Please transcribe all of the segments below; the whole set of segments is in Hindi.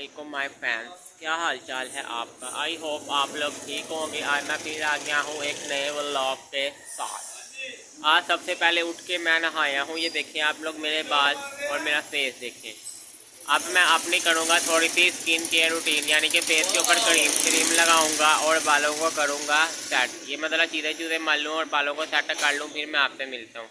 वालेकुम माय फैंस, क्या हाल चाल है आपका। आई होप आप लोग ठीक होंगे। आज मैं फिर आ गया हूँ एक नए व्लॉग के साथ। आज सबसे पहले उठ के मैं नहाया हूँ। ये देखिए आप लोग मेरे बाल और मेरा फेस देखिए। अब मैं अपनी करूँगा थोड़ी सी स्किन केयर रूटीन, यानी कि फेस के ऊपर क्रीम लगाऊंगा और बालों को करूँगा सेट। ये मतलब चीज़ें मल लूँ और बालों को सेट कर लूँ, फिर मैं आपसे मिलता हूँ।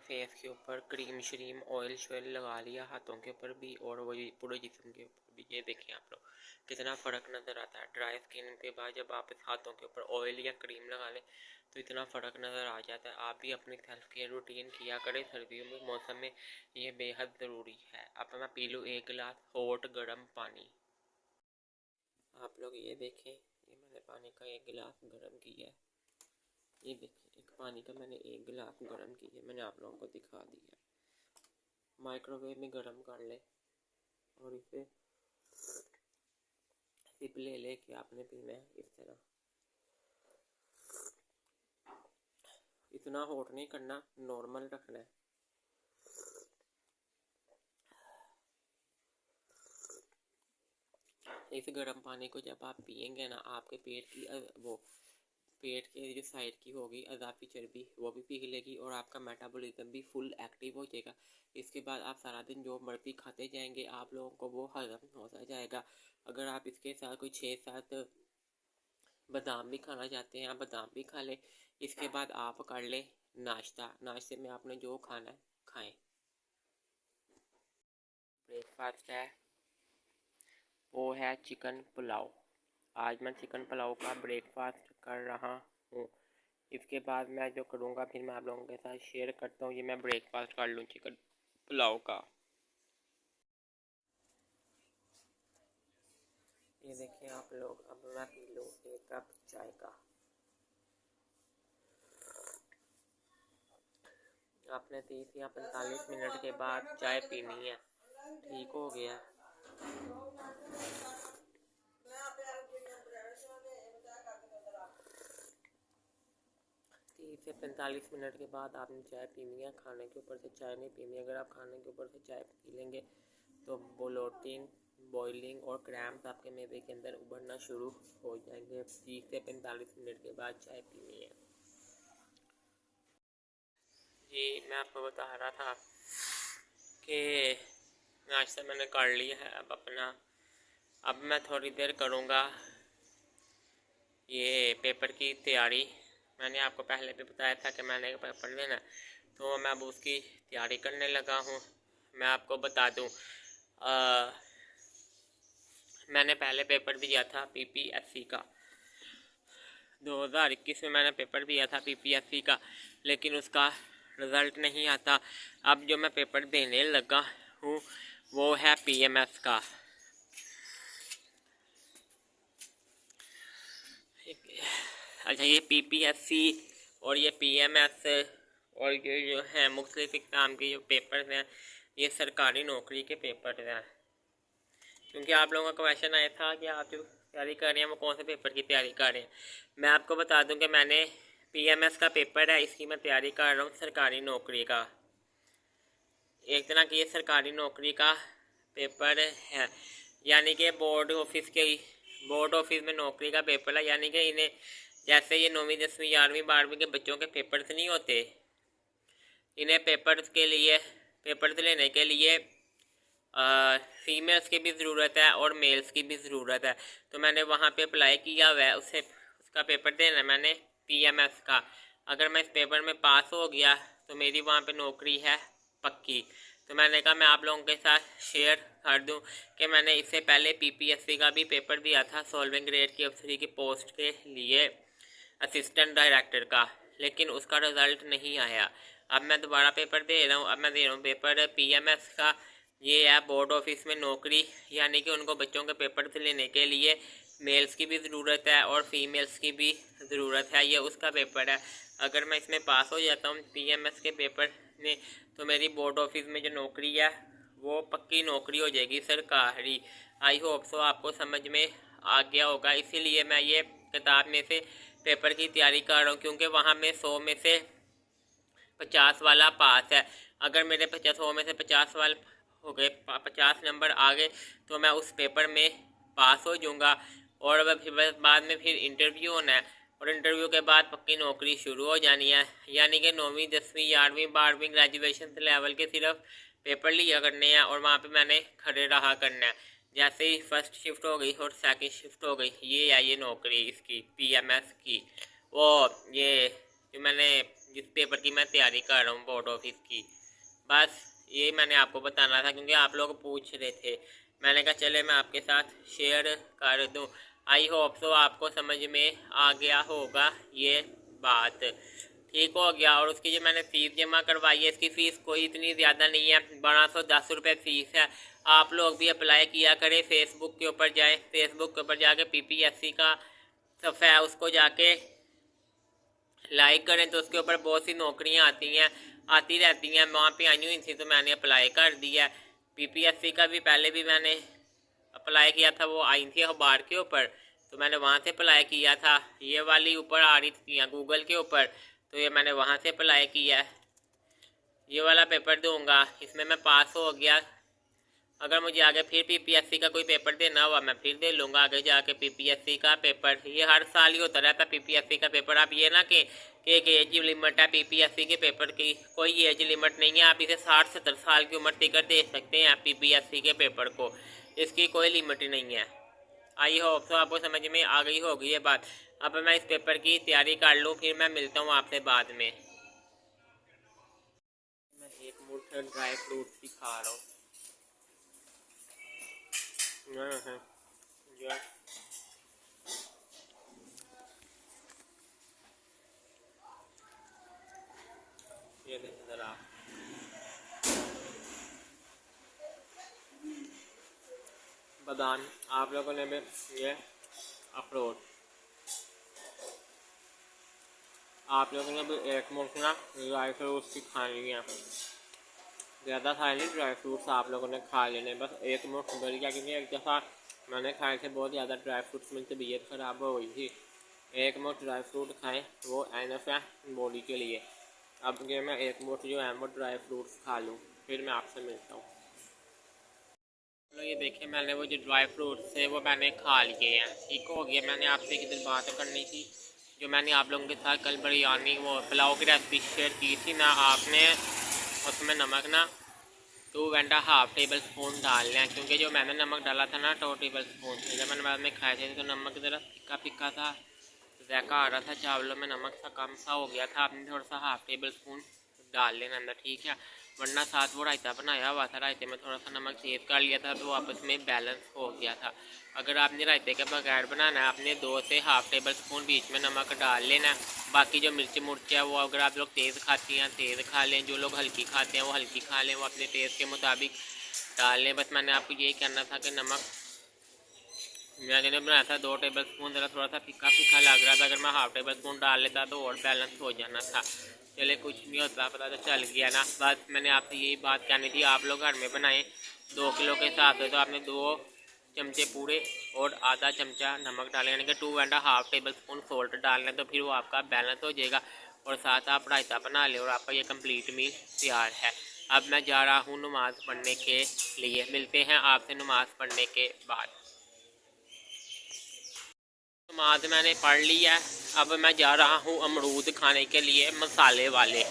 फेस के ऊपर क्रीम श्रीम ऑयल शॉयल लगा लिया, हाथों के ऊपर भी और वो पूरे जिस्म के ऊपर भी। ये देखिए आप लोग कितना फ़र्क नज़र आता है। ड्राई स्किन के बाद जब आप हाथों के ऊपर ऑयल या क्रीम लगा लें तो इतना फ़र्क नज़र आ जाता है। आप भी अपनी सेल्फ केयर रूटीन किया करें सर्दियों में मौसम में, ये बेहद ज़रूरी है। अब मैं पी लूँ एक गिलास हॉट गर्म पानी। आप लोग ये देखें, ये मैंने पानी का एक गिलास गर्म किया है। ये देखिए एक पानी का मैंने एक गिलास गर्म किया, मैंने आप लोगों को दिखा दिया। माइक्रोवेव में गर्म कर ले और इसे सिप ले ले कि आपने पीना है इस तरह। इतना हॉट नहीं करना, नॉर्मल रखना है। इस गर्म पानी को जब आप पिएंगे ना, आपके पेट की पेट के जो साइड की होगी अज़ाफ़ी चर्बी वो भी पिघलेगी और आपका मेटाबॉलिज्म भी फुल एक्टिव हो जाएगा। इसके बाद आप सारा दिन जो मर्जी खाते जाएंगे, आप लोगों को वो हजम होता जाएगा। अगर आप इसके साथ कोई 6-7 बादाम भी खाना चाहते हैं, आप बादाम भी खा लें। इसके बाद आप कर लें नाश्ता। नाश्ते में आपने जो खाना है खाएं। ब्रेकफास्ट है वो है चिकन पुलाव। आज मैं चिकन पुलाव का ब्रेकफास्ट कर रहा हूँ। इसके बाद मैं जो करूँगा फिर मैं आप लोगों के साथ शेयर करता हूँ। ये मैं ब्रेकफास्ट कर लूँ चिकन पुलाव का। ये देखिए आप लोग, अब मैं पी लूँ एक कप चाय का। आपने 30 या 45 मिनट के बाद चाय पीनी है। ठीक हो गया। 30 से 45 मिनट के बाद आपने चाय पीनी है। खाने के ऊपर से चाय नहीं पीनी। अगर आप खाने के ऊपर से चाय पी लेंगे तो ब्लोटिंग, बॉइलिंग और क्रैम्प आपके मेदे के अंदर उभरना शुरू हो जाएंगे। 30 से 45 मिनट के बाद चाय पीनी है। जी मैं आपको बता रहा था कि नाश्ता मैंने कर लिया है। अब मैं थोड़ी देर करूँगा ये पेपर की तैयारी। मैंने आपको पहले भी बताया था कि मैंने पेपर लेना, तो मैं अब उसकी तैयारी करने लगा हूँ। मैं आपको बता दूँ, मैंने पहले पेपर दिया था पीपीएससी का। 2021 में मैंने पेपर दिया था पीपीएससी का, लेकिन उसका रिज़ल्ट नहीं आता। अब जो मैं पेपर देने लगा हूँ वो है पीएमएस का। अच्छा, ये पीपीएससी और ये पीएमएस और ये जो है मुख्तलिफ एग्ज़ाम के जो पेपर हैं, ये सरकारी नौकरी के पेपर हैं। क्योंकि आप लोगों का क्वेश्चन आया था कि आप जो तैयारी कर रहे हैं वो कौन से पेपर की तैयारी कर रहे हैं। मैं आपको बता दूं कि मैंने पीएमएस का पेपर है, इसकी मैं तैयारी कर रहा हूँ सरकारी नौकरी का। एक तरह की ये सरकारी नौकरी का पेपर है, यानी कि बोर्ड ऑफिस में नौकरी का पेपर है। यानी कि इन्हें जैसे ये 9वीं 10वीं 11वीं 12वीं के बच्चों के पेपर्स नहीं होते, इन्हें पेपर्स लेने के लिए फीमेल्स की भी ज़रूरत है और मेल्स की भी ज़रूरत है। तो मैंने वहाँ पे अप्लाई किया हुआ है, उसका पेपर देना है मैंने पीएमएस का। अगर मैं इस पेपर में पास हो गया तो मेरी वहाँ पे नौकरी है पक्की। तो मैंने कहा मैं आप लोगों के साथ शेयर कर दूं कि मैंने इससे पहले पीपीएससी का भी पेपर दिया था, सॉल्विंग ग्रेड की अफसरी की पोस्ट के लिए असिस्टेंट डायरेक्टर का, लेकिन उसका रिज़ल्ट नहीं आया। अब मैं दोबारा पेपर दे रहा हूँ। अब मैं दे रहा हूँ पेपर पीएमएस का। ये है बोर्ड ऑफिस में नौकरी, यानी कि उनको बच्चों के पेपर लेने के लिए मेल्स की भी ज़रूरत है और फीमेल्स की भी ज़रूरत है। ये उसका पेपर है। अगर मैं इसमें पास हो जाता हूँ पीएमएस के पेपर में, तो मेरी बोर्ड ऑफिस में जो नौकरी है वो पक्की नौकरी हो जाएगी सरकारी। आई होप सो आपको समझ में आ गया होगा। इसीलिए मैं ये किताब में से पेपर की तैयारी कर रहा हूँ, क्योंकि वहाँ में 100 में से 50 वाला पास है। अगर मेरे 100 में से 50 वाला हो गए, 50 नंबर आ गए तो मैं उस पेपर में पास हो जाऊँगा। और वह फिर बाद में फिर इंटरव्यू होना है और इंटरव्यू के बाद पक्की नौकरी शुरू हो जानी है। यानी कि 9वीं 10वीं 11वीं 12वीं ग्रेजुएशन लेवल के सिर्फ पेपर लिया करने हैं और वहाँ पे मैंने खड़े रहा करना है। जैसे ही फर्स्ट शिफ्ट हो गई और सेकंड शिफ्ट हो गई, ये है ये नौकरी इसकी पीएमएस की। वो ये जो मैंने जिस पेपर की मैं तैयारी कर रहा हूँ बोर्ड ऑफिस की, बस ये मैंने आपको बताना था क्योंकि आप लोग पूछ रहे थे। मैंने कहा चले मैं आपके साथ शेयर कर दूँ। आई होप सो आपको समझ में आ गया होगा ये बात। ठीक हो गया। और उसकी जो मैंने फ़ीस जमा करवाई है, इसकी फ़ीस कोई इतनी ज़्यादा नहीं है, 1210 फ़ीस है। आप लोग भी अप्लाई किया करें। फेसबुक के ऊपर जाएं, फेसबुक के ऊपर जाके पीपीएससी का सफ़ा है उसको जाके लाइक करें तो उसके ऊपर बहुत सी नौकरियां आती रहती हैं। वहाँ पे आई हुई थी तो मैंने अप्लाई कर दिया। पीपीएससी का भी पहले भी मैंने अप्लाई किया था, वो आई थी अखबार के ऊपर तो मैंने वहाँ से अप्लाई किया था। ये वाली ऊपर आ रही थी गूगल के ऊपर तो ये मैंने वहाँ से अप्लाई किया। ये वाला पेपर दूंगा, इसमें मैं पास हो गया। अगर मुझे आगे फिर पीपीएससी का कोई पेपर देना हुआ मैं फिर दे लूँगा आगे जाके पीपीएससी का पेपर। ये हर साल ही होता रहता है पीपीएससी का पेपर। आप ये ना कि एक एज लिमिट है पीपीएससी के पेपर की, कोई एज लिमिट नहीं है। आप इसे 60-70 साल की उम्र तक दे सकते हैं पीपीएससी के पेपर को, इसकी कोई लिमिट नहीं है। आई होप तो आपको समझ में आ गई होगी ये बात। अब मैं इस पेपर की तैयारी कर लूँ, फिर मैं मिलता हूँ आपसे बाद में। मैं एक मुट्ठी ड्राई फ्रूट भी खा रहा हूँ। ये देखिए ज़रा, बादाम आप लोगों ने भी ये अखरोट आप लोगों ने भी एक मुट्ठी ना ड्राई फ्रूट्स की खानी है। ज़्यादा खाए नहीं ड्राई फ्रूट्स, आप लोगों ने खा लेने बस एक मुट्ठी भर गया क्योंकि एक दफ़ा मैंने खाए थे बहुत ज़्यादा ड्राई फ्रूट्स, मेरी तबीयत ख़राब हो गई थी। एक मुट्ठी ड्राई फ्रूट खाएं वो एनफ है बॉडी के लिए। अब ये मैं एक मुट्ठी जो है वो ड्राई फ्रूट्स खा लूँ, फिर मैं आपसे मिलता हूँ। तो ये देखिए मैंने वो जो ड्राई फ्रूट्स थे वो मैंने खा लिए हैं, ठीक हो गया। मैंने आपसे एक दिन बात करनी थी, जो मैंने आप लोगों के साथ कल बिरयानी वो पुलाव की रेसिपी शेयर की थी ना, आपने उसमें नमक ना 2.5 टेबल स्पून डालना है क्योंकि जो मैंने नमक डाला था ना 2 टेबल स्पून, जब मैंने बाद में खाए थे तो नमक ज़रा फिक्का फिक्का था, ज़ायका आ रहा था चावलों में, नमक सा कम सा हो गया था। आपने थोड़ा सा 1/2 टेबल स्पून डाल लेना अंदर, ठीक है। वरना साथ वो रायता बनाया हुआ था, रायते में थोड़ा सा नमक तेज़ कर लिया था तो आपस में बैलेंस हो गया था। अगर आपने रायते के बगैर बनाना है आपने 2 से 1/2 टेबल स्पून बीच में नमक डाल लेना। बाकी जो मिर्च मुर्च है वो अगर आप लोग तेज़ खाती हैं तेज़ खा लें, जो लोग हल्की खाते हैं वो हल्की खा लें, वो अपने टेस्ट के मुताबिक डाल लें। बस मैंने आपको यही कहना था कि नमक मैंने बनाया था 2 टेबल स्पून, ज़रा थोड़ा सा फीका फीका लग रहा था, अगर मैं 1/2 टेबल स्पून डाल लेता तो और बैलेंस हो जाना था। चले कुछ नहीं होता, पता तो चल गया ना। बस मैंने आपसे यही बात कहनी थी, आप लोग घर में बनाएं 2 किलो के हिसाब से तो आपने 2 चमचे पूरे और आधा चमचा नमक डालें, यानी कि 2.5 टेबल स्पून सोल्ट डालना, तो फिर वो आपका बैलेंस हो जाएगा और साथ आप रायता बना लें और आपका ये कंप्लीट मील तैयार है। अब मैं जा रहा हूँ नमाज़ पढ़ने के लिए, मिलते हैं आपसे नमाज़ पढ़ने के बाद। नमाज मैंने पढ़ ली है, अब मैं जा रहा हूँ अमरूद खाने के लिए मसाले वाले,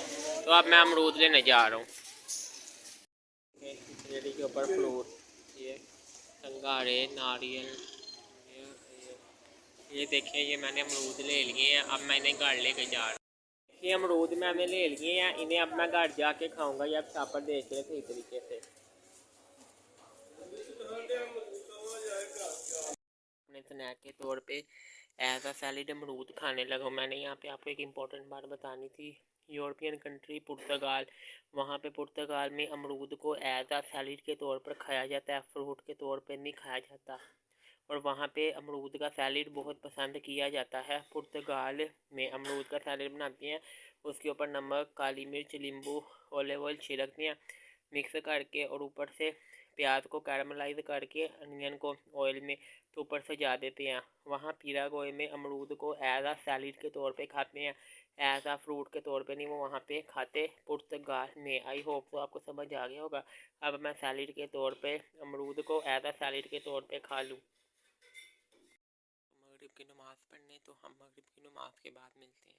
तो अब मैं अमरूद लेने जा रहा हूँ। रेडी के ऊपर फ्रूट, ये संगारे नारियल, ये देखिए ये मैंने अमरूद ले लिए हैं, अब मैं इन्हें घर लेके जा रहा हूँ। ये अमरूद मैंने ले लिए हैं, इन्हें अब मैं घर जाके खाऊंगा। ये अब छापर देख रहे थे इस तरीके से अपने स्नैक के तौर पे एज अ सैलिड अमरूद खाने लगा। मैंने यहाँ पे आपको एक इम्पॉर्टेंट बात बतानी थी। यूरोपियन कंट्री पुर्तगाल, वहाँ पे पुर्तगाल में अमरूद को एज अ सैलिड के तौर पर खाया जाता है, फ्रूट के तौर पर नहीं खाया जाता। और वहाँ पे अमरूद का सैलिड बहुत पसंद किया जाता है। पुर्तगाल में अमरूद का सैलिड बनाते हैं, उसके ऊपर नमक काली मिर्च नींबू ऑलिव ऑयल छिड़कते हैं मिक्स करके, और ऊपर से प्याज को कैरमलाइज करके अनियन को ऑयल में तो ऊपर से जा देते हैं। वहाँ पीरागोए में अमरूद को एज आ सैलिड के तौर पे खाते हैं। एज आ फ्रूट के तौर पे नहीं, वो वहाँ पे खाते पुर्तगाल में। आई होप तो आपको समझ आ गया होगा। अब मैं सैलिड के तौर पे अमरूद को एज आ सैलिड के तौर पे खा लूँ। मगरिब की नमाज़ पढ़ने, तो हम मगरिब की नमाज के बाद मिलते हैं।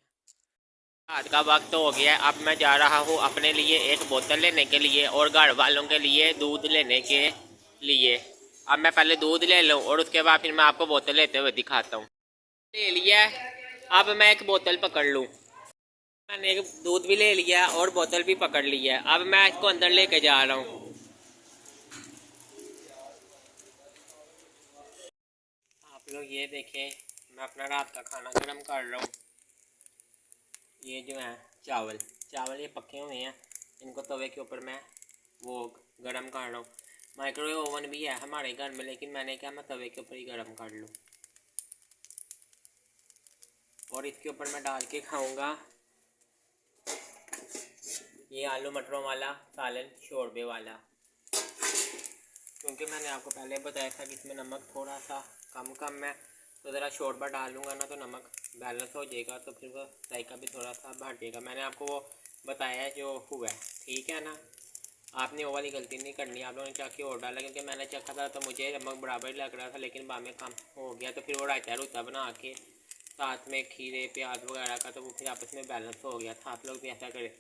रात का वक्त हो गया है। अब मैं जा रहा हूँ अपने लिए एक बोतल लेने के लिए और घर वालों के लिए दूध लेने के लिए। अब मैं पहले दूध ले लूँ और उसके बाद फिर मैं आपको बोतल लेते हुए दिखाता हूँ। ले लिया है, अब मैं एक बोतल पकड़ लूँ। मैंने एक दूध भी ले लिया और बोतल भी पकड़ लिया है। अब मैं इसको अंदर लेके जा रहा हूँ। आप लोग ये देखें, मैं अपना रात का खाना गर्म कर रहा हूँ। ये जो है चावल ये पके हुए हैं, इनको तवे के ऊपर मैं वो गरम कर रहा हूँ। माइक्रोवेव ओवन भी है हमारे घर में, लेकिन मैंने क्या मैं तवे के ऊपर ही गरम कर लूँ। और इसके ऊपर मैं डाल के खाऊंगा ये आलू मटरों वाला सालन शोरबे वाला। क्योंकि मैंने आपको पहले बताया था कि इसमें नमक थोड़ा सा कम है, तो ज़रा शोरबा डालूंगा ना तो नमक बैलेंस हो जाएगा, तो फिर वो जायका भी थोड़ा सा बढ़ जाएगा। मैंने आपको वो बताया है जो हुआ है, ठीक है ना। आपने वो वाली गलती नहीं करनी। आप लोगों ने चख के और डाला, क्योंकि मैंने चखा था तो मुझे नमक बराबर ही लग रहा था, लेकिन बाद में कम हो गया। तो फिर वो रायता रूता बना के साथ में खीरे प्याज वगैरह का, तो वो फिर आपस में बैलेंस हो गया था। आप लोग भी ऐसा करें,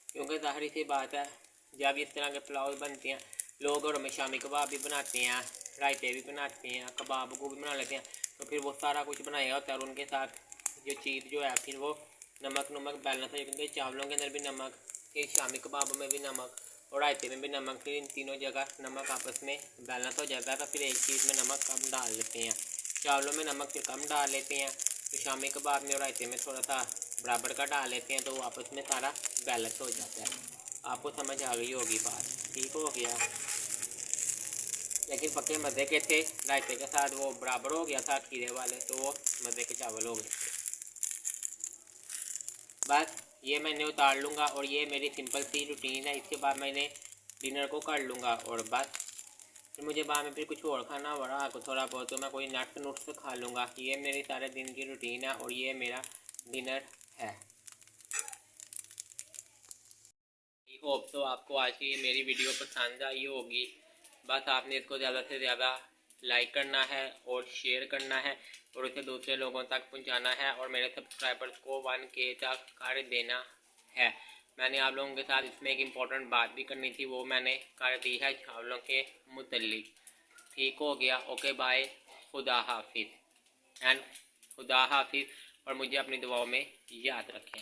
क्योंकि ज़ाहिर सी बात है जब इस तरह के पुलाव बनते हैं, लोग और में शामी कबाब भी बनाते हैं, रायते भी बनाते हैं, कबाब को भी बना लेते हैं, तो फिर वो सारा कुछ बनाया होता है और उनके साथ जो चीज़ जो है फिर वो नमक बैलेंस है। क्योंकि चावलों के अंदर भी नमक, फिर शामी कबाब में भी नमक और रायते में भी नमक, फिर इन तीनों जगह नमक आपस में बैलेंस हो जाता है। तो फिर एक चीज़ में नमक कम डाल लेते हैं, चावलों में नमक फिर कम डाल लेते हैं, तो शामी कबाब में और रायते में थोड़ा सा बराबर का डाल लेते हैं, तो वो आपस में सारा बैलेंस हो जाता है। आपको समझ आ गई होगी बात, ठीक हो गया। लेकिन पक्के मज़े के थे, रायते के साथ वो बराबर हो गया था खीरे वाले, तो वो मज़े के चावल हो गए थे। बस ये मैंने उतार लूँगा और ये मेरी सिंपल सी रूटीन है। इसके बाद मैंने डिनर को कर लूँगा और बस फिर मुझे बाद में फिर कुछ और खाना हो रहा को थोड़ा बहुत, तो मैं कोई नट्स नुट्स खा लूँगा। ये मेरी सारे दिन की रूटीन है और ये मेरा डिनर है। आई होप तो आपको आज की ये मेरी वीडियो पसंद आई होगी। बस आपने इसको ज़्यादा से ज़्यादा लाइक करना है और शेयर करना है और उसे दूसरे लोगों तक पहुंचाना है और मेरे सब्सक्राइबर्स को 1K तक कर देना है। मैंने आप लोगों के साथ इसमें एक इम्पॉर्टेंट बात भी करनी थी, वो मैंने कर दी है चावलों के मुतल्लिक। ठीक हो गया, ओके बाय, खुदा हाफिज़ एंड खुदा हाफिज़। और मुझे अपनी दुआओं में याद रखें।